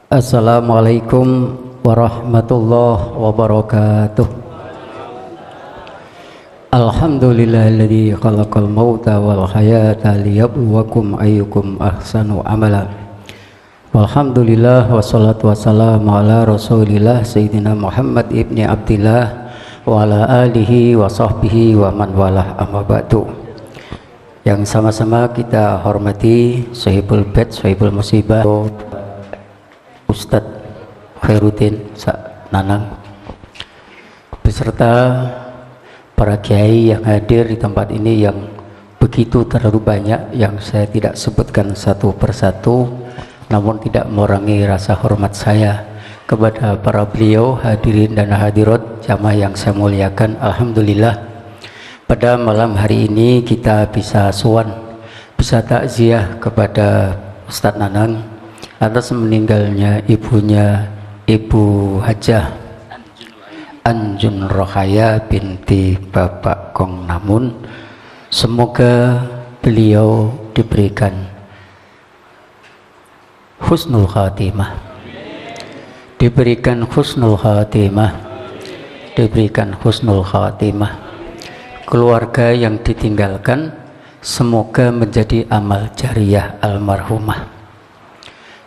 Assalamualaikum warahmatullahi wabarakatuh. Alhamdulillahilladzi khalaqal mauta wal hayata liyabluwakum ayyukum ahsanu amala. Walhamdulillah wassalatu wassalamu ala Rasulillah Sayyidina Muhammad ibni Abdillah wa ala alihi wa sahbihi wa man walah, amma ba'du. Yang sama-sama kita hormati Sohibul Bait, Sohibul Musibah, Ustadz Khairuddin Nanang beserta para kiai yang hadir di tempat ini yang begitu terlalu banyak, yang saya tidak sebutkan satu persatu, namun tidak mengurangi rasa hormat saya kepada para beliau, hadirin dan hadirat jamaah yang saya muliakan. Alhamdulillah pada malam hari ini kita bisa sowan, bisa takziah kepada Ustadz Nanang atas meninggalnya ibunya, Ibu Hajah Anjun Rohaya binti Bapak Kong Namun. Semoga beliau diberikan husnul khatimah, diberikan husnul khatimah, diberikan husnul khatimah. Keluarga yang ditinggalkan semoga menjadi amal jariyah almarhumah,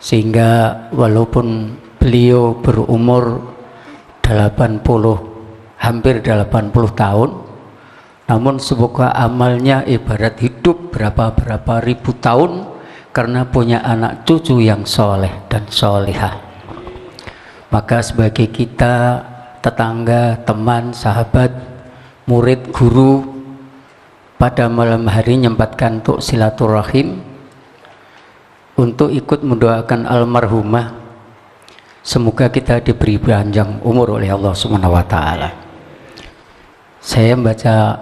sehingga walaupun beliau berumur 80, hampir 80 tahun, namun semoga amalnya ibarat hidup berapa ribu tahun karena punya anak cucu yang soleh dan solehah. Maka sebagai kita, tetangga, teman, sahabat, murid, guru, pada malam hari nyempatkan untuk silaturahim, untuk ikut mendoakan almarhumah. Semoga kita diberi panjang umur oleh Allah Subhanahu wa taala. Saya membaca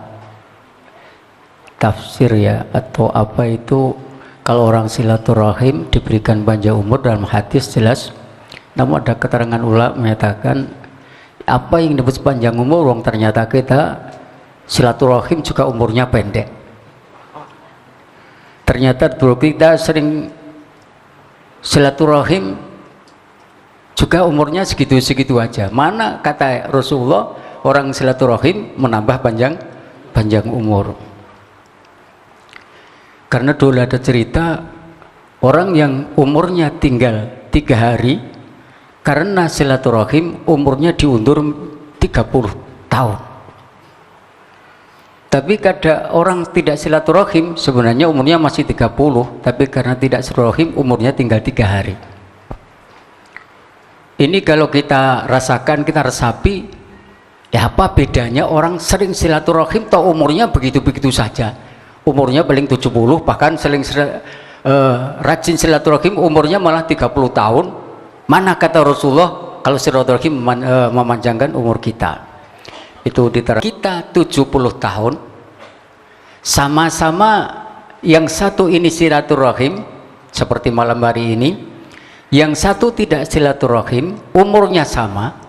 tafsir ya, atau apa itu, kalau orang silaturahim diberikan panjang umur dalam hadis jelas, namun ada keterangan ulama menyatakan apa yang disebut panjang umur, orang ternyata kita silaturahim juga umurnya pendek. Ternyata kita sering silaturahim juga umurnya segitu-segitu aja. Mana kata Rasulullah orang silaturahim menambah panjang umur. Karena dulu ada cerita orang yang umurnya tinggal 3 hari karena silaturahim umurnya diundur 30 tahun. Tapi kada orang tidak silaturahim sebenarnya umurnya masih 30, tapi karena tidak silaturahim umurnya tinggal 3 hari. Ini kalau kita rasakan, kita resapi, ya apa bedanya orang sering silaturahim atau umurnya begitu-begitu saja. Umurnya paling 70, bahkan sering rajin silaturahim umurnya malah 30 tahun. Mana kata Rasulullah kalau silaturahim memanjangkan umur kita. Itu diterang kita 70 tahun, sama-sama yang satu ini silaturahim seperti malam hari ini, yang satu tidak silaturahim, umurnya sama,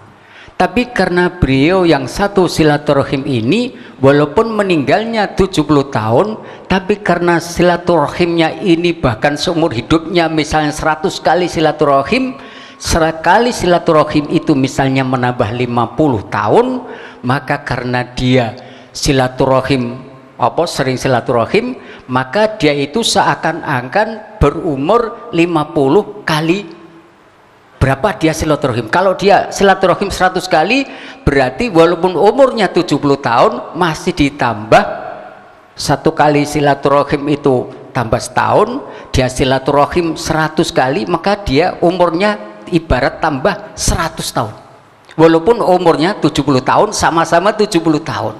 tapi karena beliau yang satu silaturahim ini walaupun meninggalnya 70 tahun, tapi karena silaturahimnya ini bahkan seumur hidupnya misalnya 100 kali silaturahim, sekali silaturahim itu misalnya menambah 50 tahun, maka karena dia silaturahim sering silaturahim, maka dia itu seakan-akan berumur 50 kali berapa dia silaturahim. Kalau dia silaturahim 100 kali, berarti walaupun umurnya 70 tahun masih ditambah 1 kali silaturahim itu tambah setahun, dia silaturahim 100 kali, maka dia umurnya ibarat tambah 100 tahun. Walaupun umurnya 70 tahun, sama-sama 70 tahun.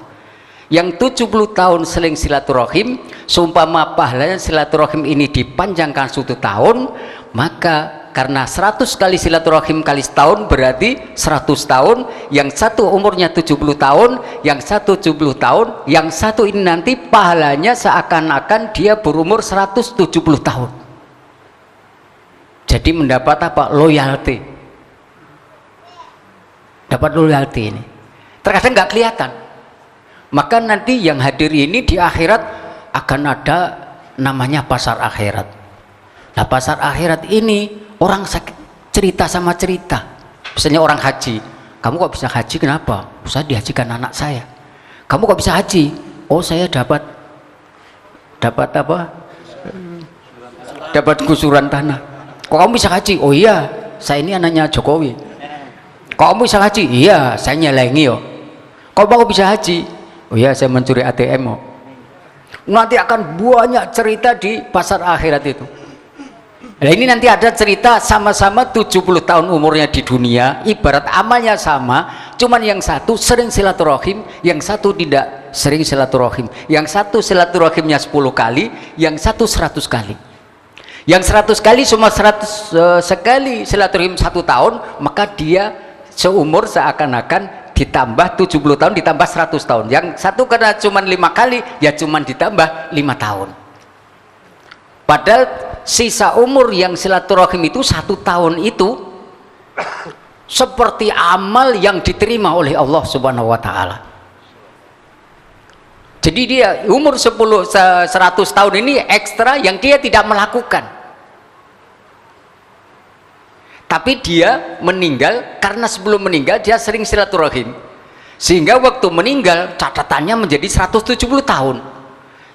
Yang 70 tahun seling silaturahim, seumpama pahalanya silaturahim ini dipanjangkan 1 tahun, maka karena 100 kali silaturahim kali setahun berarti 100 tahun. Yang satu umurnya 70 tahun, yang satu 70 tahun, yang satu ini nanti pahalanya seakan-akan dia berumur 170 tahun. Jadi mendapat apa? Loyalty. Dapat loyalty ini. Terkadang nggak kelihatan. Maka nanti yang hadir ini di akhirat akan ada namanya pasar akhirat. Nah, pasar akhirat ini orang sakit cerita sama cerita. Misalnya orang haji, kamu kok bisa haji, kenapa? Saya dihajikan anak saya. Kamu kok bisa haji? Oh, saya dapat apa? Dapat gusuran tanah. Kok kamu bisa haji? Oh iya, saya ini anaknya Jokowi. Kok kamu bisa haji? Iya, saya nyelengi yo. Kok kamu bisa haji? Oh iya, saya mencuri ATM. Oh. Nanti akan banyak cerita di pasar akhirat itu. Nah, ini nanti ada cerita sama-sama 70 tahun umurnya di dunia, ibarat amalnya sama, cuman yang satu sering silaturahim, yang satu tidak sering silaturahim. Yang satu silaturahimnya 10 kali, yang satu 100 kali. Yang 100 kali cuma 100 sekali silaturahim 1 tahun, maka dia seumur seakan-akan ditambah 70 tahun ditambah 100 tahun. Yang satu karena cuma 5 kali, ya cuma ditambah 5 tahun. Padahal sisa umur yang silaturahim itu 1 tahun itu seperti amal yang diterima oleh Allah Subhanahu wa Ta'ala. Jadi dia umur 100 tahun ini ekstra yang dia tidak melakukan, tapi dia meninggal karena sebelum meninggal dia sering silaturahim, sehingga waktu meninggal catatannya menjadi 170 tahun.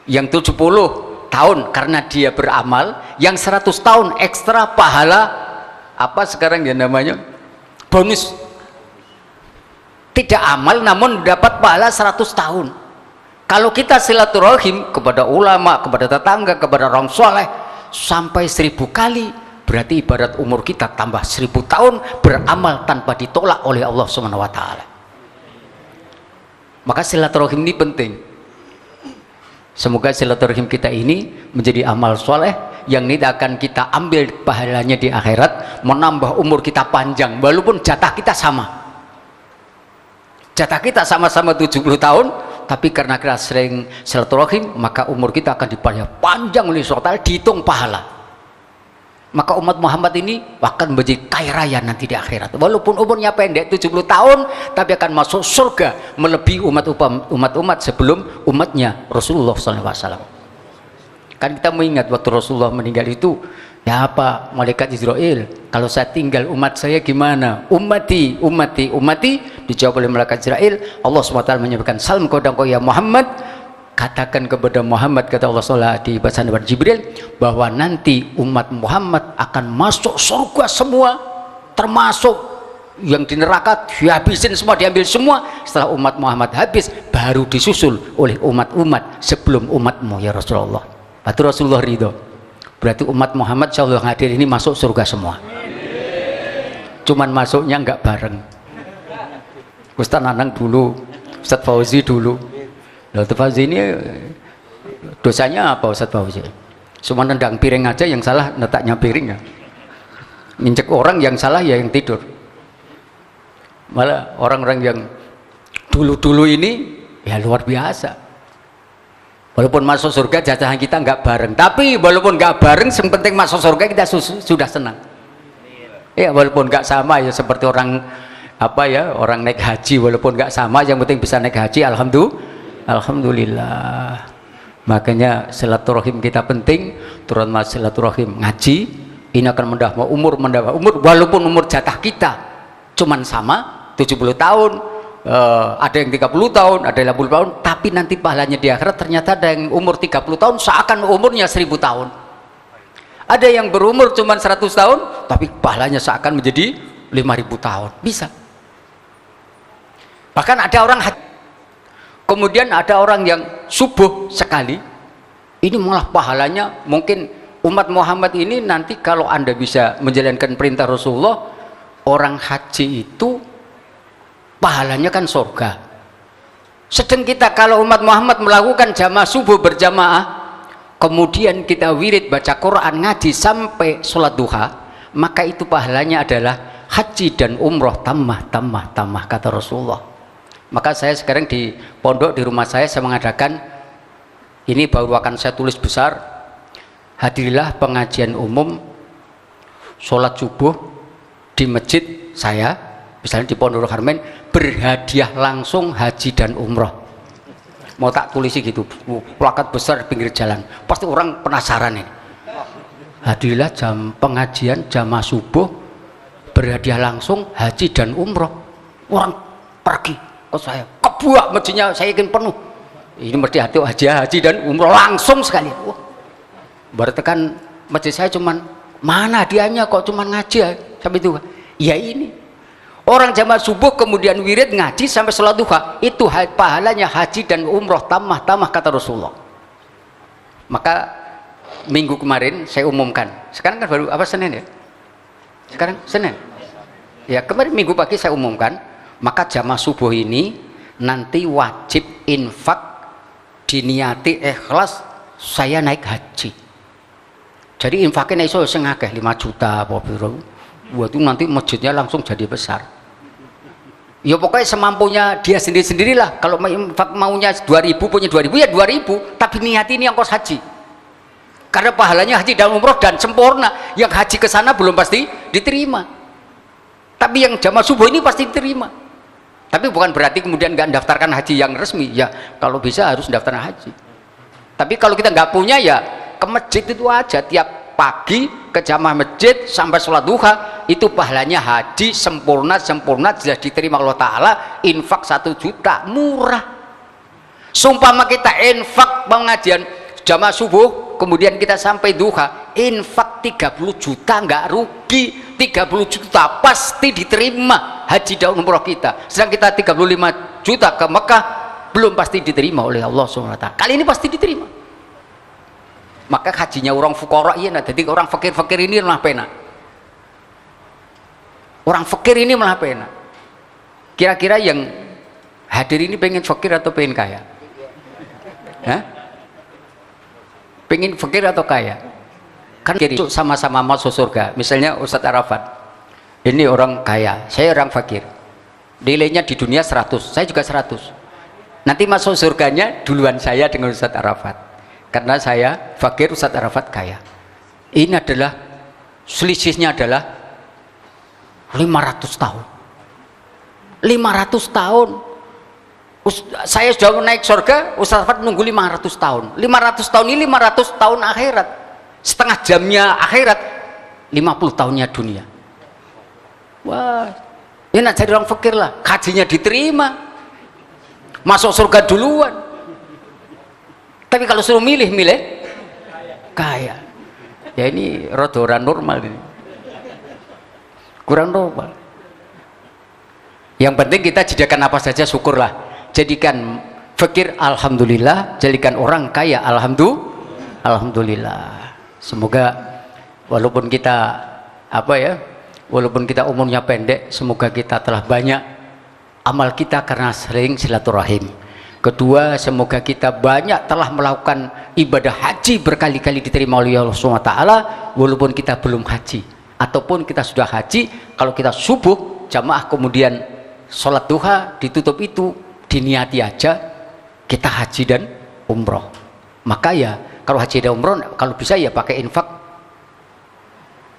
Yang 70 tahun karena dia beramal, yang 100 tahun ekstra pahala apa sekarang ya namanya, bonus, tidak amal namun dapat pahala 100 tahun. Kalau kita silaturahim kepada ulama, kepada tetangga, kepada orang soleh sampai 1000 kali, berarti ibarat umur kita tambah 1000 tahun beramal tanpa ditolak oleh Allah Subhanahu wa Ta'ala. Maka silaturahim ini penting. Semoga silaturahim kita ini menjadi amal soleh yang ini akan kita ambil pahalanya di akhirat, menambah umur kita panjang walaupun jatah kita sama. Jatah kita sama-sama 70 tahun, tapi karena kita sering silaturahim, maka umur kita akan dipanjang oleh Allah, dihitung pahala. Maka umat Muhammad ini akan menjadi kaya raya nanti di akhirat. Walaupun umurnya pendek 70 tahun, tapi akan masuk surga melebihi umat-umat sebelum umatnya Rasulullah SAW. Kan kita mengingat waktu Rasulullah meninggal itu, ya apa, malaikat Israel, kalau saya tinggal umat saya gimana? Ummati, ummati, ummati. Dijawab oleh malaikat Israel, Allah SWT menyampaikan, salam kepada engkau ya Muhammad, katakan kepada Muhammad, kata Allah SWT di bacaan dari Jibril, bahwa nanti umat Muhammad akan masuk surga semua, termasuk yang di neraka dihabisin semua, diambil semua. Setelah umat Muhammad habis, baru disusul oleh umat-umat sebelum umatmu ya Rasulullah. Berarti Rasulullah ridho, berarti umat Muhammad insyaallah hadir ini masuk surga semua. Cuman masuknya nggak bareng. Ustaz Nanang dulu, Ustaz Fauzi dulu. Ustaz Fauzi ini dosanya apa Ustaz Fauzi? Cuma nendang piring aja, yang salah letaknya piring ya. Nginjek orang, yang salah ya yang tidur. Malah orang-orang yang dulu-dulu ini ya luar biasa. Walaupun masuk surga jajahan kita nggak bareng, tapi walaupun nggak bareng, yang penting masuk surga kita sudah senang. Ya walaupun nggak sama ya, seperti orang apa ya, orang naik haji, walaupun nggak sama, yang penting bisa naik haji, alhamdulillah. Makanya silaturahim kita penting, terutama silaturahim ngaji, ini akan menambah umur, walaupun umur jatah kita cuman sama 70 tahun, ada yang 30 tahun, ada yang 80 tahun, tapi nanti pahalanya di akhirat ternyata ada yang umur 30 tahun seakan umurnya 1000 tahun. Ada yang berumur cuma 100 tahun, tapi pahalanya seakan menjadi 5000 tahun. Bisa. Bahkan ada orang kemudian ada orang yang subuh sekali, ini malah pahalanya mungkin umat Muhammad ini nanti kalau Anda bisa menjalankan perintah Rasulullah, orang haji itu pahalanya kan surga. Sedang kita kalau umat Muhammad melakukan jamaah subuh berjamaah, kemudian kita wirid baca Quran, ngaji sampai sholat duha, maka itu pahalanya adalah haji dan umroh tambah kata Rasulullah. Maka saya sekarang di pondok di rumah saya mengadakan ini, baru akan saya tulis besar, hadirilah pengajian umum sholat subuh di masjid saya, misalnya di Pondok Harmen, berhadiah langsung haji dan umroh. Mau tak tulisi gitu, plakat besar di pinggir jalan, pasti orang penasaran ini. Hadirilah jam pengajian jamaah subuh berhadiah langsung haji dan umroh. Orang pergi ke saya, kebuak masjidnya, saya yakin penuh. Ini mesti haji dan umroh langsung sekali. Wah, berarti kan masjid saya cuman mana hadiahnya kok cuman ngaji ya, sampai itu. Ya ini orang jamaah subuh kemudian wirid ngaji sampai sholat duha, itu pahalanya haji dan umroh tamah kata Rasulullah. Maka minggu kemarin saya umumkan, sekarang kan baru apa, Senin ya? Sekarang Senin ya, kemarin minggu pagi saya umumkan, maka jamaah subuh ini nanti wajib infak, diniati ikhlas saya naik haji. Jadi infaknya iso sing akeh 5 juta apa piro. Wah, itu nanti masjidnya langsung jadi besar. Ya pokoknya semampunya dia sendiri-sendirilah. Kalau infak maunya 2000 punya 2000 ya 2000, tapi niat ini yang kos haji. Karena pahalanya haji dan umroh dan sempurna. Yang haji ke sana belum pasti diterima. Tapi yang jamaah subuh ini pasti diterima. Tapi bukan berarti kemudian nggak mendaftarkan haji yang resmi. Ya kalau bisa harus mendaftarkan haji. Tapi kalau kita nggak punya ya ke masjid itu aja, tiap pagi ke jamaah masjid sampai sholat duha, itu pahalanya haji sempurna sudah diterima Allah Ta'ala. Infak 1 juta murah. Sumpama kita infak pengajian jamaah subuh kemudian kita sampai duha, infak 30 juta nggak rugi. 30 juta pasti diterima haji dan umroh kita. Sedang kita 35 juta ke Mekah belum pasti diterima oleh Allah SWT. Kali ini pasti diterima. Maka hajinya orang fukara iya, nah jadi orang fakir ini malah pena. Orang fakir ini malah pena. Kira-kira yang hadir ini pengen fakir atau pengen kaya? Hah? Pengen fakir atau kaya? Kan jadi sama-sama masuk surga. Misalnya Ustadz Arafat, ini orang kaya, saya orang fakir, nilainya di dunia 100, saya juga 100. Nanti masuk surganya duluan saya dengan Ustadz Arafat, karena saya fakir, Ustadz Arafat kaya. Ini adalah selisihnya adalah 500 tahun. 500 tahun. Saya sudah naik surga, Ustadz Arafat nunggu 500 tahun. 500 tahun ini 500 tahun akhirat. Setengah jamnya akhirat, 50 tahunnya dunia. Wah, ini nak jadi orang fakir lah, hajinya diterima, masuk surga duluan. Tapi kalau suruh milih kaya. Ya ini rada ora normal ini. Kurang normal. Yang penting kita jadikan apa saja syukurlah. Jadikan fakir alhamdulillah, jadikan orang kaya alhamdulillah. Semoga walaupun kita walaupun kita umurnya pendek, semoga kita telah banyak amal kita karena sering silaturahim. Kedua, semoga kita banyak telah melakukan ibadah haji berkali-kali diterima oleh Allah SWT, walaupun kita belum haji ataupun kita sudah haji. Kalau kita subuh jamaah kemudian sholat duha ditutup, itu diniati aja kita haji dan umroh. Maka ya kalau haji dan umroh, kalau bisa ya pakai infak.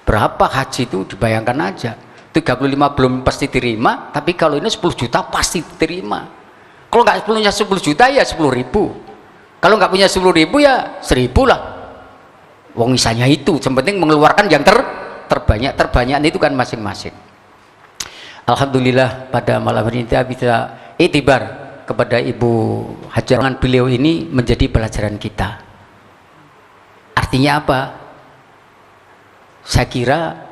Berapa haji itu dibayangkan aja, 35 belum pasti terima, tapi kalau ini 10 juta pasti diterima. Kalau nggak punya 10 juta ya 10.000. Kalau nggak punya 10.000 ya 1.000 lah. Wong misalnya itu, yang penting mengeluarkan yang terbanyak itu kan masing-masing. Alhamdulillah pada malam hari ini kita bisa itibar kepada Ibu Hajar. Beliau ini menjadi pelajaran kita. Artinya apa? Saya kira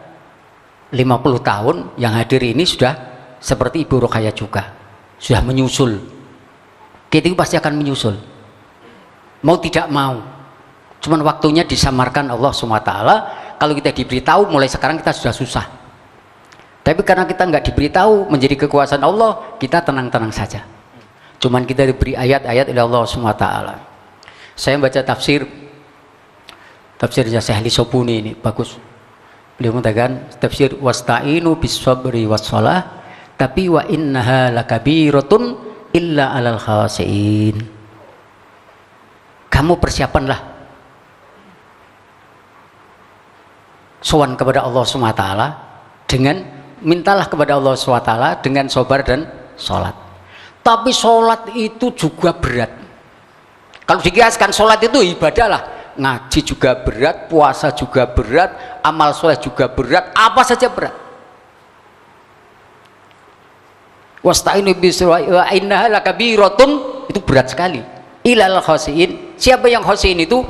50 tahun yang hadir ini sudah seperti Ibu Ruqayyah juga, sudah menyusul. Kita itu pasti akan menyusul, mau tidak mau. Cuman waktunya disamarkan Allah SWT. Kalau kita diberitahu mulai sekarang kita sudah susah. Tapi karena kita nggak diberitahu, menjadi kekuasaan Allah, kita tenang-tenang saja. Cuman kita diberi ayat-ayat oleh Allah SWT. Saya baca tafsirnya Syekh Ali Sobuni ini bagus. Beliau mengatakan tafsir wasta'inu bis-sabri was-shalah, tapi wa innaha lakabiratun illa 'alal khasiin. Kamu persiapanlah sowan kepada Allah SWT dengan mintalah kepada Allah SWT dengan sabar dan sholat. Tapi sholat itu juga berat. Kalau dikiaskan sholat itu ibadah lah, ngaji juga berat, puasa juga berat, amal soleh juga berat, apa saja berat. Wasta'inu bis-sabri wa innaha lakabiratun, itu berat sekali. Ilal khasiin, siapa yang khasiin itu?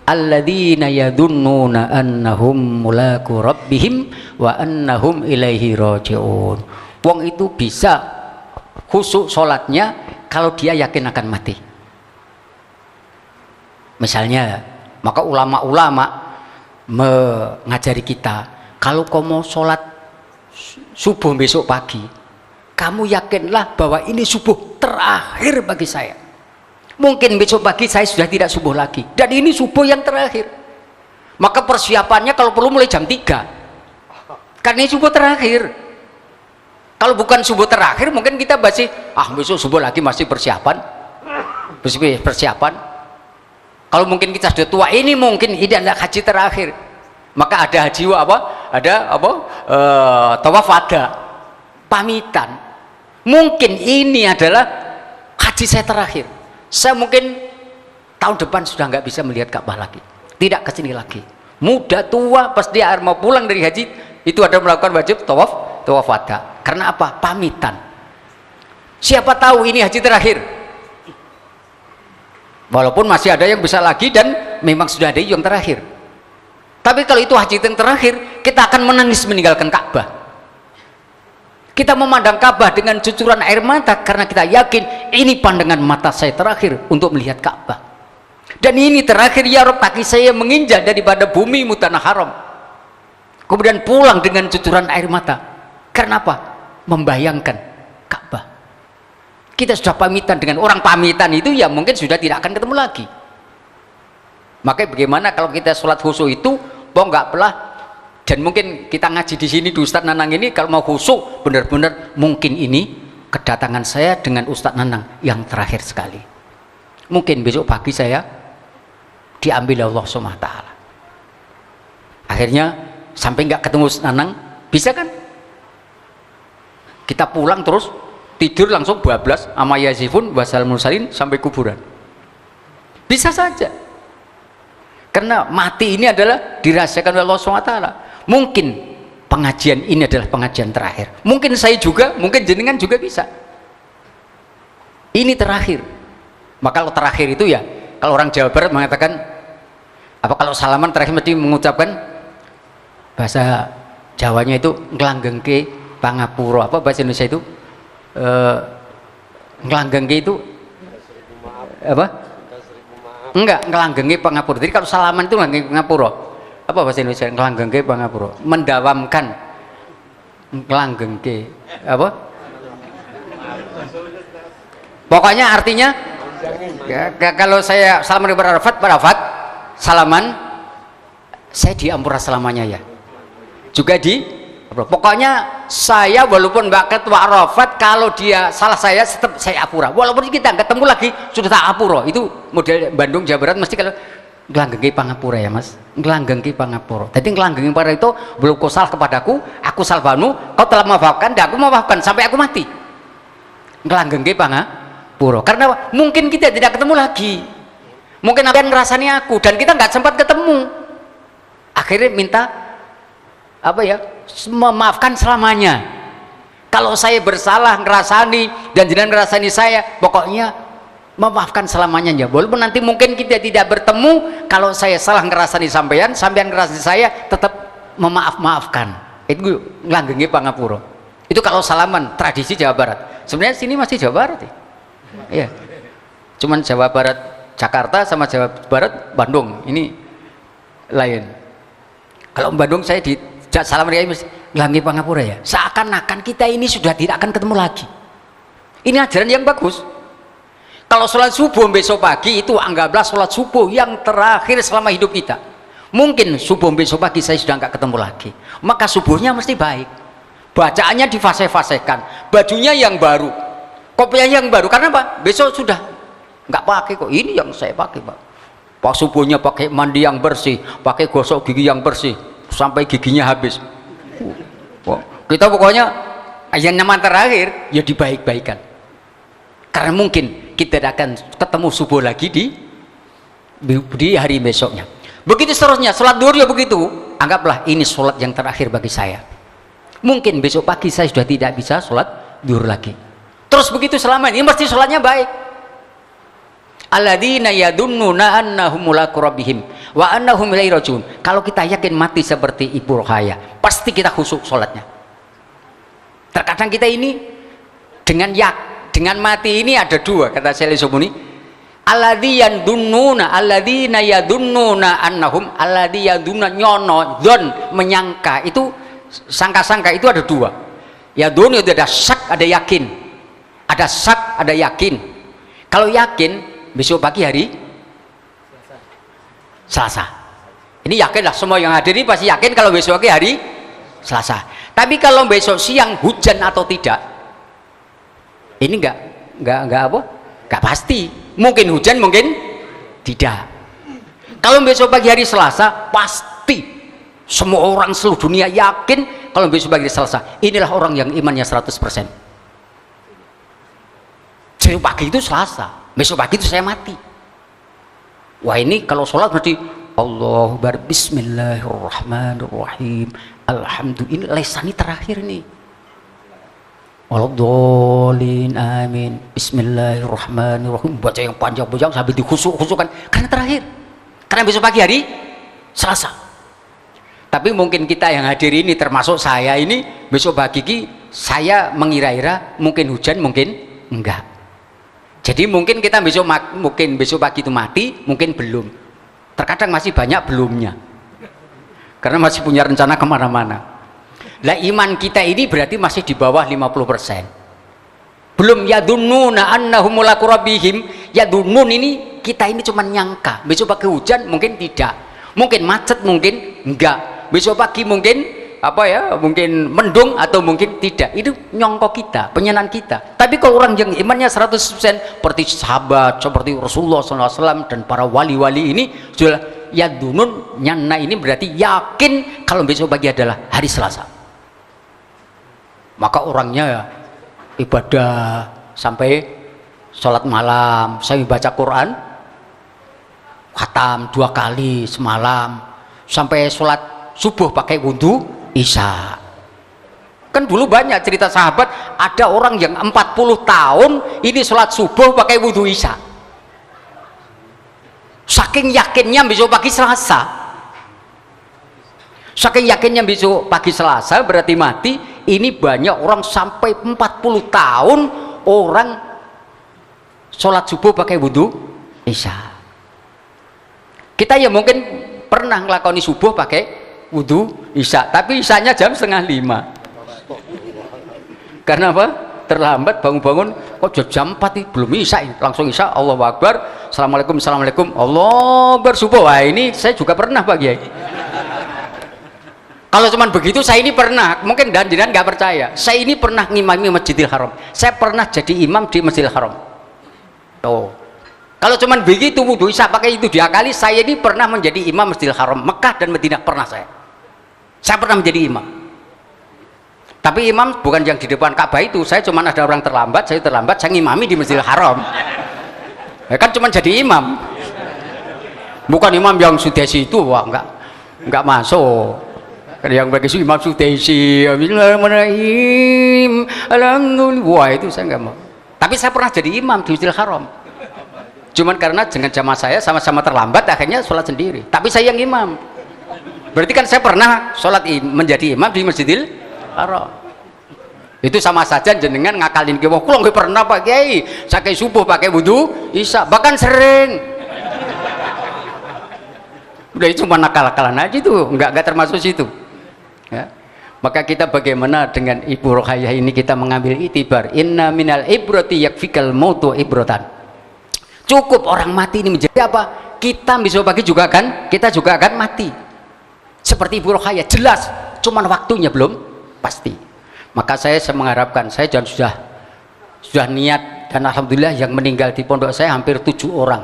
Alladzina yadunnuna annahum mulaku rabbihim wa annahum ilaihi raji'un. Wong itu bisa khusyuk sholatnya kalau dia yakin akan mati. Misalnya, maka ulama-ulama mengajari kita, kalau kau mau sholat subuh besok pagi, kamu yakinlah bahwa ini subuh terakhir bagi saya. Mungkin besok pagi saya sudah tidak subuh lagi, dan ini subuh yang terakhir. Maka persiapannya kalau perlu mulai jam 3, karena ini subuh terakhir. Kalau bukan subuh terakhir, mungkin kita masih besok subuh lagi, masih persiapan. Kalau mungkin kita sudah tua, ini mungkin ini adalah haji terakhir. Maka ada haji tawaf wada, pamitan. Mungkin ini adalah haji saya terakhir. Saya mungkin tahun depan sudah nggak bisa melihat Ka'bah lagi, tidak ke sini lagi. Muda tua pas dia mau pulang dari haji itu ada melakukan wajib tawaf wada. Karena apa? Pamitan. Siapa tahu ini haji terakhir. Walaupun masih ada yang bisa lagi dan memang sudah ada yang terakhir. Tapi kalau itu haji yang terakhir, kita akan menangis meninggalkan Ka'bah. Kita memandang Ka'bah dengan cucuran air mata karena kita yakin ini pandangan mata saya terakhir untuk melihat Ka'bah. Dan ini terakhir ya Rabb, kaki saya menginjak daripada bumi tanah haram. Kemudian pulang dengan cucuran air mata. Karena apa? Membayangkan Ka'bah. Kita sudah pamitan dengan orang, pamitan itu ya mungkin sudah tidak akan ketemu lagi. Makanya bagaimana kalau kita sholat khusyuk itu, nggak pelah. Dan mungkin kita ngaji di sini di Ustadz Nanang ini, kalau mau khusyuk benar-benar mungkin ini kedatangan saya dengan Ustadz Nanang yang terakhir sekali. Mungkin besok pagi saya diambil Allah SWT. Akhirnya sampai nggak ketemu Ustadz Nanang, bisa kan? Kita pulang terus tidur langsung bablas sama Yazifun wasal mursalin sampai kuburan. Bisa saja. Karena mati ini adalah dirahasiakan oleh Allah SWT. Mungkin pengajian ini adalah pengajian terakhir. Mungkin saya juga, mungkin jenengan juga bisa. Ini terakhir. Maka kalau terakhir itu ya, kalau orang Jawa Barat mengatakan, apa kalau salaman terakhir mesti mengucapkan bahasa Jawanya itu nglanggengke pangapura. Apa bahasa Indonesia itu? Nglanggengke itu apa? Enggak, nglanggengke pangapura. Jadi kalau salaman itu nglanggengke pangapura. Apa bahasa Indonesia? Nglanggengke pangapura. Mendawamkan. Nglanggengke apa? Pokoknya artinya ya, kalau saya salaman kepada Arafat, salaman saya di ampura selamanya ya. Juga di pokoknya saya walaupun mbak ketua Arafat, kalau dia salah saya tetap saya apura. Walaupun kita ketemu lagi sudah tak apura. Itu model Bandung Jawa Barat mesti kalau ngelanggengki pangapura ya Mas, ngelanggengki pangapura. Jadi ngelanggengki pangapura itu belum kau salah kepadaku, aku salvanu, kau telah memaafkan dan aku memaafkan sampai aku mati. Ngelanggengki pangapura. Karena mungkin kita tidak ketemu lagi. Mungkin ada yang ngerasani aku dan kita nggak sempat ketemu. Akhirnya minta apa ya? Memaafkan selamanya. Kalau saya bersalah ngerasani dan jenengan ngerasani saya, pokoknya memaafkan selamanya ya. Walaupun nanti mungkin kita tidak bertemu, kalau saya salah ngerasani sampean, sampean ngerasani saya, tetap memaafkan. Itu ngelanggengke pangapura. Itu kalau salaman tradisi Jawa Barat. Sebenarnya sini masih Jawa Barat ya. Iya. Cuman Jawa Barat Jakarta sama Jawa Barat Bandung ini lain. Kalau Bandung saya di salam dia ngelanggengke pangapura ya. Seakan-akan kita ini sudah tidak akan ketemu lagi. Ini ajaran yang bagus. Kalau sholat subuh besok pagi itu anggaplah sholat subuh yang terakhir selama hidup kita. Mungkin subuh besok pagi saya sudah nggak ketemu lagi, maka subuhnya mesti baik. Bacaannya difase-fasekan, bajunya yang baru, kopiahnya yang baru. Karena apa? Besok sudah nggak pakai kok. Ini yang saya pakai Pak. Pak subuhnya pakai mandi yang bersih, pakai gosok gigi yang bersih sampai giginya habis. Kita pokoknya yang nyaman terakhir ya dibaik-baikan. Karena mungkin kita tidak akan ketemu subuh lagi di hari besoknya. Begitu seterusnya, sholat duhur ya begitu. Anggaplah ini sholat yang terakhir bagi saya. Mungkin besok pagi saya sudah tidak bisa sholat duhur lagi. Terus begitu selama ini mesti sholatnya baik. Alladzina yadunnuna annahum mulaqu rabbihim wa annahum ilaihi rajiun. Kalau kita yakin mati seperti Ibu Rohaya, pasti kita khusyuk sholatnya. Terkadang kita ini dengan mati ini ada dua, kata Syekh Subuni. Alladzina yadunnuna annahum, alladzi yadunna nyono dzon, menyangka. Itu sangka-sangka itu ada dua. Yadun itu ada syak, ada yakin. Ada syak, ada yakin. Kalau yakin besok pagi hari Selasa. Ini yakinlah, semua yang hadir ini pasti yakin kalau besok pagi hari Selasa. Tapi kalau besok siang hujan atau tidak, ini enggak apa? Enggak pasti. Mungkin hujan, mungkin tidak. Kalau besok pagi hari Selasa, pasti semua orang seluruh dunia yakin kalau besok pagi hari Selasa. Inilah orang yang imannya 100%. Besok pagi itu Selasa, besok pagi itu saya mati. Wah, ini kalau sholat berarti Allahu Akbar, Bismillahirrahmanirrahim, Alhamdulillah, lesani terakhir nih. Waladhdallin, amin, Bismillahirrahmanirrahim, baca yang panjang-panjang sampai dikhusuk-khusukan karena terakhir, karena besok pagi hari Selasa. Tapi mungkin kita yang hadir ini, termasuk saya ini, besok pagi saya mengira-ira mungkin hujan, mungkin enggak. Jadi mungkin kita mungkin besok pagi itu mati, mungkin belum. Terkadang masih banyak belumnya, karena masih punya rencana kemana-mana. Lah iman kita ini berarti masih di bawah 50%. Belum yadunnuna annahum mulaqu rabbihim. Yadunnun ini kita ini cuma nyangka. Besok pagi hujan, mungkin tidak. Mungkin macet, mungkin enggak. Besok pagi mungkin mungkin mendung atau mungkin tidak. Itu nyongkok kita, penyenan kita. Tapi kalau orang yang imannya 100% seperti sahabat, seperti Rasulullah SAW dan para wali-wali ini sudah yadunun, nyana ini berarti yakin kalau besok pagi adalah hari Selasa. Maka orangnya ibadah sampai sholat malam, saya baca Quran khatam 2 kali semalam, sampai sholat subuh pakai wudhu Isya. Kan dulu banyak cerita sahabat, ada orang yang 40 tahun ini sholat subuh pakai wudhu Isya, saking yakinnya besok pagi Selasa. Saking yakinnya besok pagi Selasa berarti mati. Ini banyak orang sampai 40 tahun orang sholat subuh pakai wudhu Isya. Kita ya mungkin pernah ngelakoni subuh pakai wudhu Isya, tapi Isyanya jam 4:30. Karena apa? Terlambat bangun-bangun, kok jam 4 nih, belum Isya, langsung Isya, Allahu Akbar, Assalamualaikum, Assalamualaikum, Allah bersubuh. Wah, ini saya juga pernah Pak Kiai. Kalau cuman begitu, saya ini pernah, mungkin dan jenengan nggak percaya, saya ini pernah ngimami Masjidil Haram, saya pernah jadi imam di Masjidil Haram. Tuh, kalau cuman begitu wudhu Isya pakai itu diakali, saya ini pernah menjadi imam Masjidil Haram, Mekah dan Madinah pernah saya pernah menjadi imam. Tapi imam bukan yang di depan Ka'bah itu, saya cuman ada orang terlambat, saya ngimami di Masjidil Haram. Ya kan cuman jadi imam, bukan imam yang Sudesi itu, wah enggak masuk. Yang bagi imam Sudesi, Bismillahirrahmanirrahim, Alhamdulillah, wah itu saya enggak mau. Tapi saya pernah jadi imam di Masjidil Haram. Cuman karena dengan jamaah saya sama-sama terlambat, akhirnya sholat sendiri. Tapi saya yang imam. Berarti kan saya pernah sholat menjadi imam di Masjidil Haram. Itu sama saja jenengan ngakalin kiwah. Kulo nggak pernah Pak Kiai, sakai subuh pakai wudhu Isya, bahkan sering. Udah itu cuma nakal-nakalan aja tuh, nggak termasuk situ. Ya. Maka kita bagaimana dengan Ibu Rohayah ini, kita mengambil itibar. Inna minal ibrati yakfikal mautu ibrotan. Cukup orang mati ini menjadi apa? Kita besok pagi kita juga akan mati. Seperti Ibu Rohayah, jelas, cuman waktunya belum pasti. Maka saya mengharapkan, saya sudah niat, dan alhamdulillah yang meninggal di pondok saya hampir 7 orang.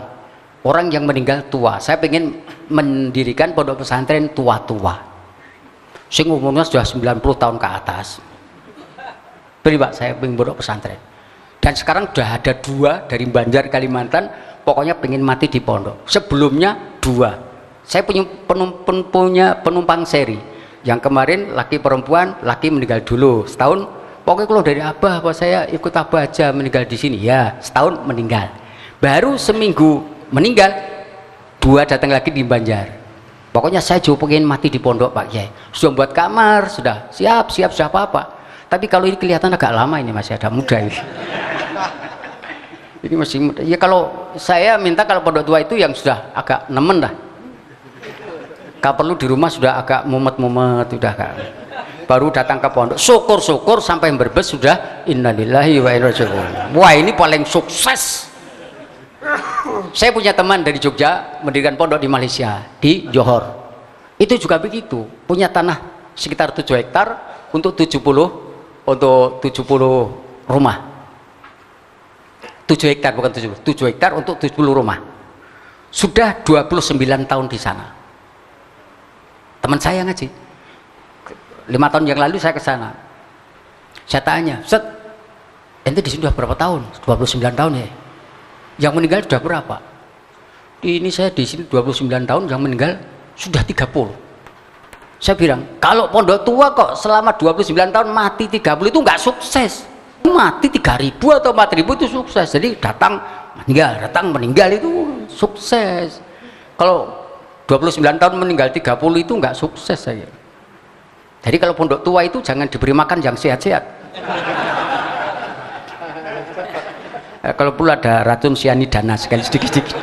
Orang yang meninggal tua. Saya pengen mendirikan pondok pesantren tua-tua, sing umurnya sudah 90 tahun ke atas. Beri Pak, saya pengen pondok pesantren. Dan sekarang sudah ada 2 dari Banjar, Kalimantan, pokoknya pengen mati di pondok. Sebelumnya 2. Saya punya penumpang seri. Yang kemarin laki perempuan, laki meninggal dulu setahun, Pokoknya kalau dari abah, apa saya ikut abah aja meninggal di sini. Ya, setahun meninggal. Baru seminggu meninggal, 2 datang lagi di Banjar. Pokoknya saya juga pengen mati di pondok Pak Kiai. Sudah buat kamar, sudah siap apa-apa. Tapi kalau ini kelihatan agak lama, ini masih ada muda ini. Ini masih muda. Ya kalau saya minta kalau pondok tua itu yang sudah agak nemen lah. Kalau perlu di rumah sudah agak mumet-mumet, sudah agak. Baru datang ke pondok, syukur-syukur sampai Brebes sudah innalillahi wa inna ilaihi raji'un. Wah, ini paling sukses. Saya punya teman dari Jogja mendirikan pondok di Malaysia, di Johor. Itu juga begitu, punya tanah sekitar 7 hektar untuk 70 rumah. 7 hektar bukan 7 hektar untuk 70 rumah. Sudah 29 tahun di sana. Teman saya ngaji 5 tahun yang lalu saya ke sana. Saya tanya, "Set, ente di sini sudah berapa tahun?" 29 tahun ya. Yang meninggal sudah berapa? Ini saya di sini 29 tahun, yang meninggal sudah 30. Saya bilang, kalau pondok tua kok selama 29 tahun mati 30 itu nggak sukses. Mati 3.000 atau 4.000 itu sukses. Jadi datang meninggal itu sukses. Kalau 29 tahun meninggal 30 itu nggak sukses saya. Jadi kalau pondok tua itu jangan diberi makan yang sehat-sehat. Kalau pula ada racun cyanidana sekali sedikit-sedikit.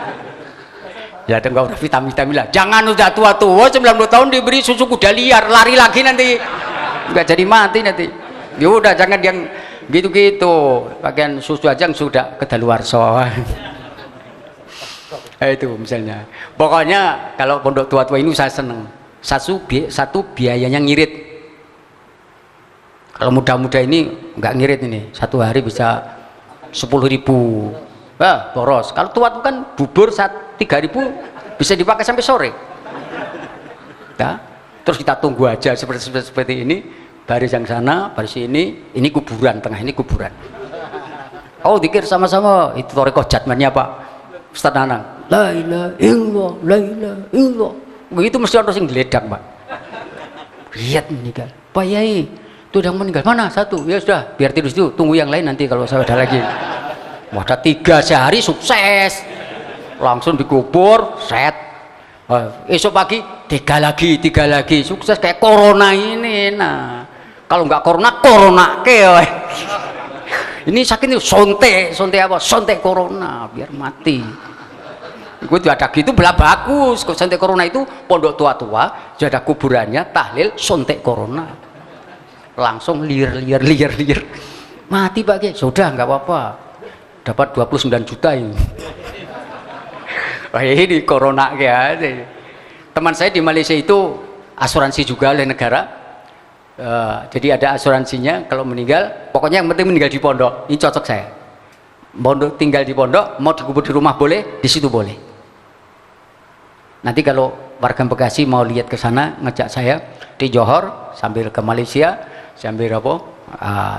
Ya ada enggak udah vitamin lah. Jangan udah tua-tua 90 tahun diberi susu kuda liar, lari lagi nanti. Enggak jadi mati nanti. Ya udah jangan yang gitu-gitu. Pakaian susu aja yang sudah kedaluarsa. Itu misalnya. Pokoknya kalau pondok tua-tua ini saya seneng. Satu biayanya ngirit. Kalau muda-muda ini nggak ngirit ini. Satu hari bisa 10.000, boros. Kalau tua itu kan bubur 3.000 bisa dipakai sampai sore. Ya, terus kita tunggu aja seperti ini, baris yang sana, baris ini kuburan, tengah ini kuburan. Oh, dikir sama-sama itu toriko jatmannya Pak Ustaz Nanang. La ilaha illallah, la ilaha illallah. Begitu mesti orang yang geledak Pak. Lihat meninggal. Pak Yai, itu yang meninggal mana? Satu. Ya sudah, biar tidur situ, tunggu yang lain nanti kalau saya ada lagi. Ada 3 sehari sukses, langsung dikubur, set. Esok pagi 3 lagi, sukses kayak corona ini. Nah, kalau nggak corona ke. Ini sakit nih, sontek corona biar mati. Gue ada gitu belah bagus. Kok sontek corona itu pondok tua-tua, jadi ada kuburannya, tahlil sontek corona. Langsung liar mati Pak Kiai. Sudah nggak apa-apa, dapat 29 juta ini. Wah, ini corona ya. Teman saya di Malaysia itu asuransi juga oleh negara. Jadi ada asuransinya kalau meninggal, pokoknya yang penting meninggal di pondok. Ini cocok saya. Pondok, tinggal di pondok, mau dikubur di rumah boleh, di situ boleh. Nanti kalau warga Bekasi mau lihat ke sana, ngejak saya di Johor sambil ke Malaysia, sambil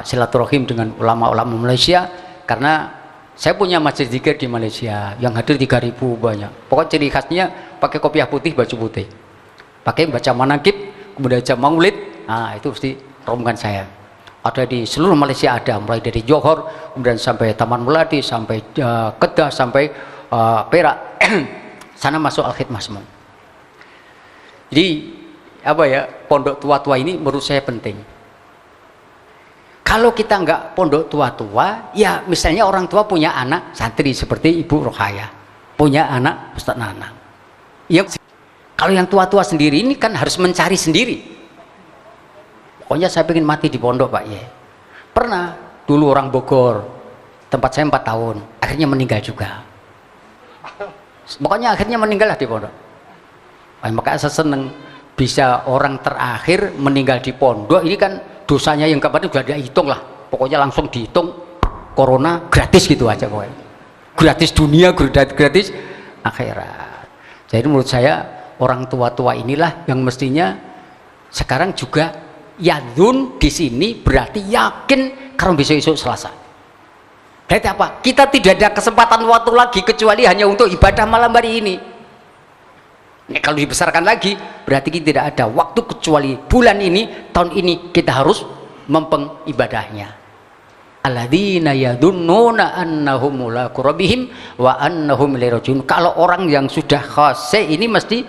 silaturahim dengan ulama-ulama Malaysia, karena saya punya masjid zikir di Malaysia yang hadir 3.000 banyak. Pokoknya ciri khasnya pakai kopiah putih, baju putih, pakai baca manaqib, kemudian baca maulid. Nah itu mesti rombongan saya ada di seluruh Malaysia, ada mulai dari Johor kemudian sampai Taman Melati, sampai Kedah, sampai Perak. Sana masuk Al-Khidmah semua. Jadi apa ya, pondok tua-tua ini menurut saya penting. Kalau kita nggak pondok tua-tua, ya misalnya orang tua punya anak santri seperti Ibu Rohaya, punya anak Ustaz Nanang. Yang kalau yang tua-tua sendiri ini kan harus mencari sendiri. Pokoknya saya pengen mati di pondok Pak ya. Pernah dulu orang Bogor, tempat saya 4 tahun, akhirnya meninggal juga. Pokoknya akhirnya meninggal lah di pondok. Makanya saya seneng bisa orang terakhir meninggal di pondok. Ini kan dosanya yang kemarin sudah dihitung lah. Pokoknya langsung dihitung, corona gratis gitu aja pokoknya. Gratis dunia, gratis akhirat. Jadi menurut saya orang tua-tua inilah yang mestinya sekarang juga yadun di sini berarti yakin karena besok-besok Selasa. Berarti apa? Kita tidak ada kesempatan waktu lagi kecuali hanya untuk ibadah malam hari ini. Ini kalau dibesarkan lagi berarti kita tidak ada waktu kecuali bulan ini, tahun ini kita harus mempeng ibadahnya. Alladzina yadunnuna annahum mulaqu rabbihim wa annahum ilaihi rajiun. Kalau orang yang sudah khasyi ini mesti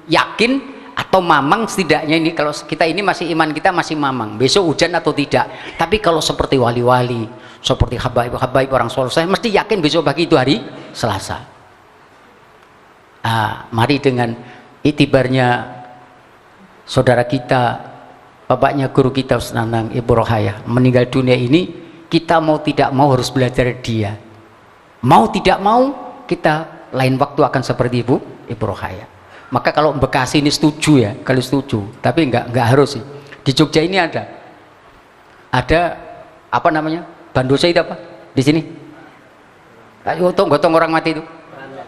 yakin atau mamang setidaknya. Ini kalau kita ini masih iman kita masih mamang besok hujan atau tidak. Tapi kalau seperti wali-wali, seperti habaib orang soleh, saya mesti yakin besok pagi itu hari Selasa. Mari dengan itibarnya saudara kita, bapaknya guru kita Ustaz Nanang Ibu Rohaya meninggal dunia ini, kita mau tidak mau harus belajar dia. Mau tidak mau kita lain waktu akan seperti Ibu Rohaya. Maka kalau Bekasi ini setuju ya, kalau setuju, tapi enggak harus sih. Di Jogja ini ada apa namanya? Bandosa itu apa? Di sini? Gotong orang mati itu.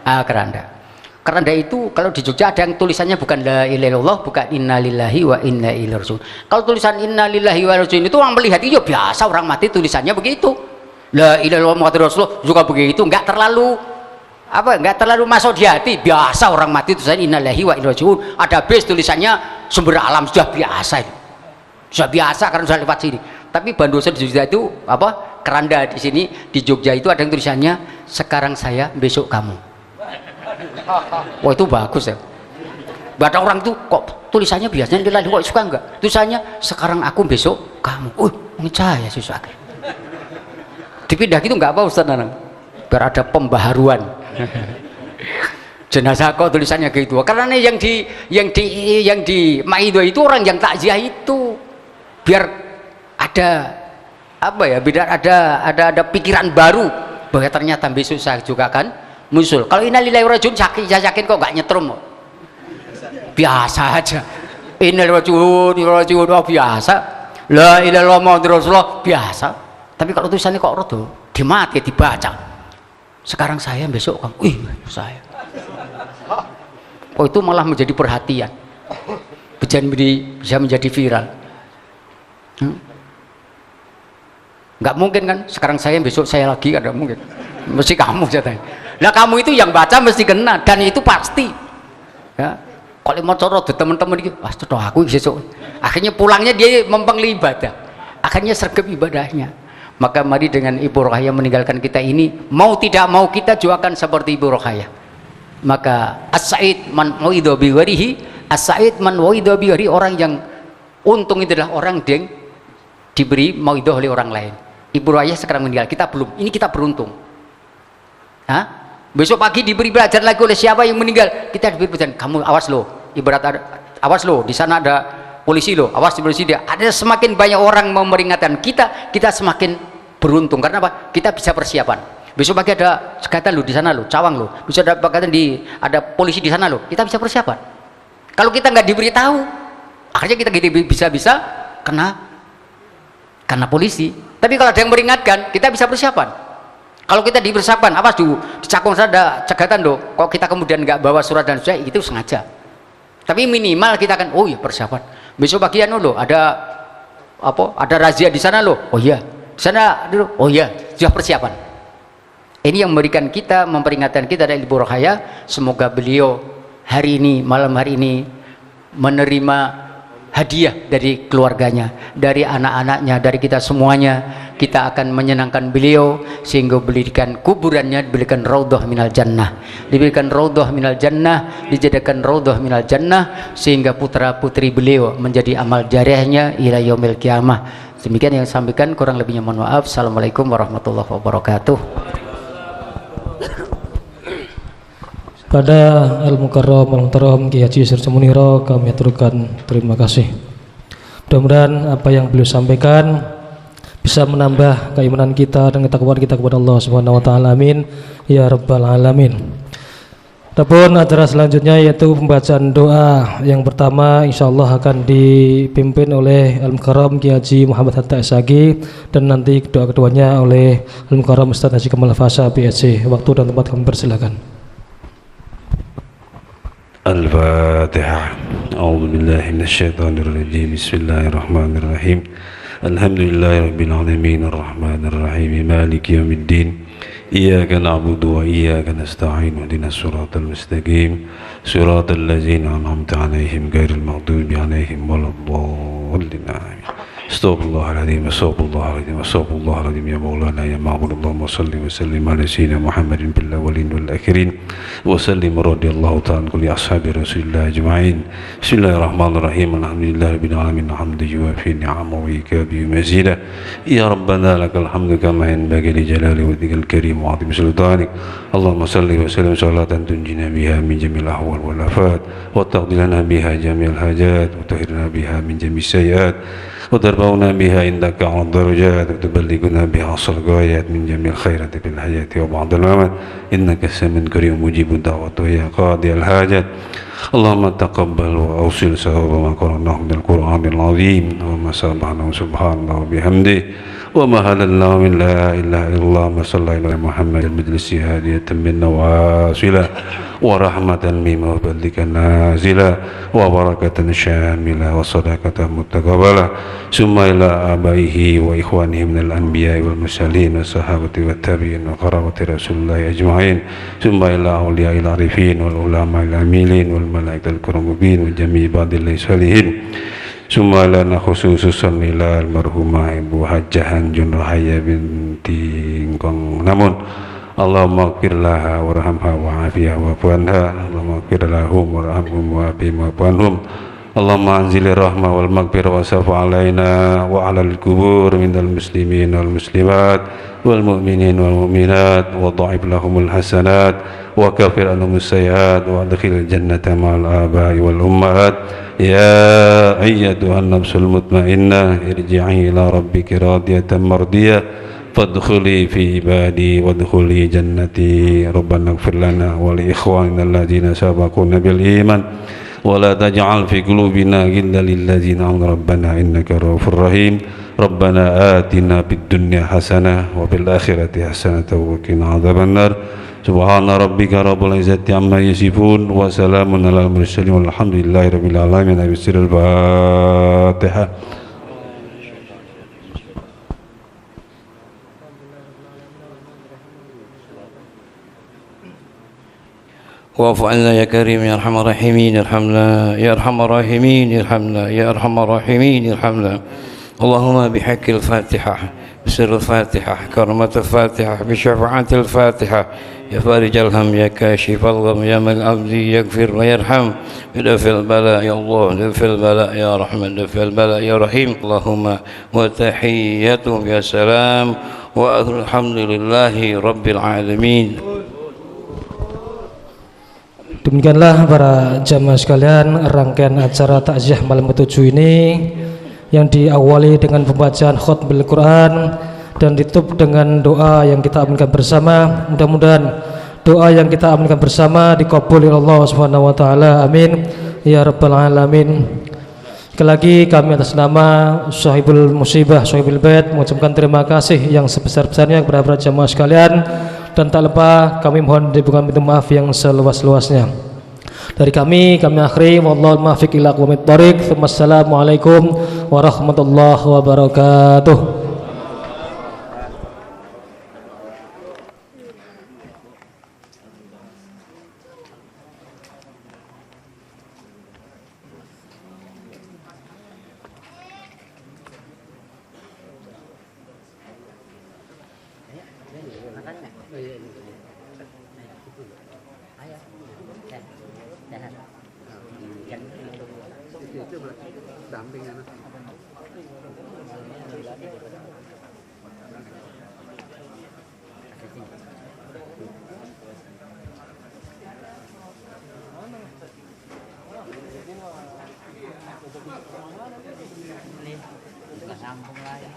Keranda. Keranda itu kalau di Jogja ada yang tulisannya bukan la ilaha illallah, bukan innalillahi wa inna ilaihi rajiun. Kalau tulisan innalillahi wa inna ilaihi rajiun itu orang melihat itu ya biasa, orang mati tulisannya begitu. La ilaha illallah Muhammadur Rasulullah juga begitu, enggak terlalu masuk di hati. Biasa orang mati tulisannya innalillahi wa inna ilaihi rajiun. Ada base tulisannya sumber alam, sudah biasa itu. Sudah biasa karena sudah lewat sini. Tapi Bandosa di Jogja itu keranda di sini di Jogja itu ada yang tulisannya sekarang saya besok kamu. Wah itu bagus ya. Ada orang tuh kok tulisannya biasanya lillahi kok suka enggak? Tulisannya sekarang aku besok kamu. Ngecaya sih suka. Dipindah gitu enggak apa Ustaz Nanang? Biar ada pembaharuan. Jenazah kok tulisannya gitu. Karena yang di Maido itu orang yang takziah itu biar ada biar ada pikiran baru bahwa ternyata besok saya juga kan musul. Kalau innalillahi wa rajiun yakin kok gak nyetrum. Biasa aja. Innalillahi wa rajiun biasa. La ilaha illallah Muhammadur Rasulullah biasa. Tapi kalau tulisannya kok rodo, dimati dibaca. Sekarang saya besok kamu. Saya. Itu malah menjadi perhatian. Bisa menjadi viral. Nggak mungkin kan sekarang saya besok saya lagi, ada mungkin. Mesti kamu katanya. Nah kamu itu yang baca mesti kena dan itu pasti ya. Kalau mau corot teman-teman gitu, aku besok akhirnya pulangnya dia mempengli ibadah, akhirnya sergap ibadahnya. Maka mari dengan Ibu Rohaya meninggalkan kita ini, mau tidak mau kita juga akan seperti Ibu Rohaya. Maka as-sa'id man wa'idha bi gharihi, as-sa'id man wa'idha bi gharihi, orang yang untung itu adalah orang yang diberi mauidhah oleh orang lain. Ibu Rohaya sekarang meninggal, kita belum, ini kita beruntung. Besok pagi diberi pelajaran lagi oleh siapa yang meninggal, kita diberi pelajaran, kamu awas loh, ibarat awas loh, di sana ada polisi loh, awas di polisi dia. Ada semakin banyak orang memperingatkan kita semakin beruntung. Karena apa? Kita bisa persiapan. Besok pagi ada cegatan loh di sana loh, cawang loh, bisa ada cegatan ada polisi di sana loh, kita bisa persiapan. Kalau kita nggak diberitahu, akhirnya kita bisa kena polisi. Tapi kalau ada yang meringatkan, kita bisa persiapan. Kalau kita dipersiapkan, apa di Cakung sana ada cegatan loh, kok kita kemudian nggak bawa surat dan sebagainya, itu sengaja. Tapi minimal kita akan, persiapan. Besok pagi loh, ada razia di sana loh, di sana dulu, sudah persiapan. Ini yang memberikan kita, memperingatkan kita dari Ibu Rohaya. Semoga beliau malam hari ini menerima hadiah dari keluarganya, dari anak-anaknya, dari kita semuanya. Kita akan menyenangkan beliau sehingga berikan kuburannya diberikan raudhah minal jannah, diberikan raudhah minal jannah, dijadikan raudhah minal jannah, sehingga putra putri beliau menjadi amal jariahnya ila yaumil kiamah. Demikian yang saya sampaikan, kurang lebihnya mohon maaf. Assalamualaikum warahmatullahi wabarakatuh. Pada Al-Mukarram Al-Muhtaram Kiai Haji Sirja Muniro kami aturkan terima kasih. Mudah-mudahan apa yang beliau sampaikan bisa menambah keimanan kita dan ketakwaan kita kepada Allah Subhanahu wa taala. Amin ya rabbal alamin. Adapun acara selanjutnya yaitu pembacaan doa yang pertama insyaallah akan dipimpin oleh Al-Mukarram Kiai Haji Muhammad Hatta SAG, dan nanti doa keduanya oleh Al-Mukarram Ustaz Haji Kamal Fasa PSC. Waktu dan tempat kami persilakan. Al-Fatihah. A'udzu billahi minasyaitonir rajim. Bismillahirrahmanirrahim. Alhamdulillahirabbil alamin arrahmanir rahim maliki yaumiddin. Iyyaka na'budu wa iyyaka nasta'in ihdinas siratal mustaqim siratal ladzina an'amta 'alaihim ghairil maghdubi 'alaihim waladdallin. Astagfirullahaladzim, astagfirullahaladzim, astagfirullahaladzim, ya Maulana, ya Ma'bud, Allahumma salli wa sallim ala sayyidina Muhammadin bil awwalin wal akhirin wa sallim radhiyallahu ta'ala kulli ashabi Rasulillah ajma'in. Bismillahirrahmanirrahim. Alhamdulillahi rabbil alamin, hamdan yuwafi ni'amahu wa yukafi mazidah. Ya Rabbana lakal hamdu kama yanbaghi li jalali wajhikal karim wa 'azimi sultanik. Allahumma salli wa sallim salatan tunjina biha min jamil ahwal wal afat wa taqdi lana biha jami'al hajat wa tahhirna biha min jami'is sayyi'at وترفعنا بها عندك على الدرجات وتبلغنا بها أقصى الغايات من جميع الخيرات في الحياة وبعد الممات إنك سميع كريم مجيب الدعوة يا قاضي الحاجات. اللهم تقبل وأوصل ثواب ما قرأناه من القرآن العظيم وما سبحانه سبحان الله وبحمده وما هللنا من لا إله إلا الله ما صلى على محمد المجلس هادية منا واصلة ورحمة مما وبلك نازلة وبركة شاملة وصدقة متقبلة ثم إلى آبائه وإخوانه من الأنبياء والمرسلين والصحابة والتابعين وقرابة رسول الله أجمعين ثم إلى أولياء العارفين والعلماء العاملين والملائكة الكرمين وجميع عباد الله الصالحين ثم لنا خصوصا إلى المرحومة Ibu Hajjah Anjun Rahaya binti Ngkong Namun. Allahumma ighfir laha warhamha wa'afiha wa'fu anha. Allahumma ighfir lahum warhamhum wa'afihim wa'fu anhum. Allahumma anzilir rahmah wal maghfirah wa safu alaina wa alal kubur minal muslimin wal muslimat wal mu'minin wal mu'minat wa dha'if lahumul hasanat wa kafir anhumus sayyi'at wa adkhilil jannata ma'al aba'i wal ummahat. Ya ayyatuhan nafsul mutmainnah irji'i ila rabbiki radiyatan mardiyah fadkhuli fi ibadi wadkhuli jannati. Rabbana ighfir lana wa li ikhwanina alladhina sabaquna bil iman wa la taj'al fi qulubina ghillan lil ladzina amanu rabbana innaka ra'ufur rahim. Rabbana atina fid dunya hasanah wa fil akhirati hasanah wa qina adzabannar. Subhana rabbika rabbil izzati amma yasifun wa salamun alal mursalin walhamdulillahi rabbil alamin. Bismillahil Fatihah. واعف عنا يا كريم يا ارحم الراحمين ارحمنا يا ارحم الراحمين ارحمنا يا ارحم الراحمين ارحمنا. اللهم بحق الفاتحة بسر الفاتحة كرمة الفاتحة بشفاعة الفاتحة يا فارج الهم يا كاشف الغم يا من عبدي يغفر ويرحم بدفع البلاء يا الله دفع البلاء يا رحمن دفع البلاء يا رحيم. اللهم وتحيتهم يا سلام والحمد لله رب العالمين. Demikianlah para jamaah sekalian rangkaian acara takziah malam ke-7 ini yang diawali dengan pembacaan khutbah Al-Quran dan ditutup dengan doa yang kita aminkan bersama. Mudah-mudahan doa yang kita aminkan bersama dikabul oleh Allah Subhanahu wa taala. Amin ya rabbal alamin. Sekali lagi kami atas nama Sahibul Musibah Sahibul Bait mengucapkan terima kasih yang sebesar-besarnya kepada para jamaah sekalian. Dan tak lupa kami mohon diberikan minta maaf yang seluas-luasnya. Dari kami akhiri wallahul muwaffiq ila aqwamit thoriq. Wassalamualaikum warahmatullahi wabarakatuh. Sambung lagi.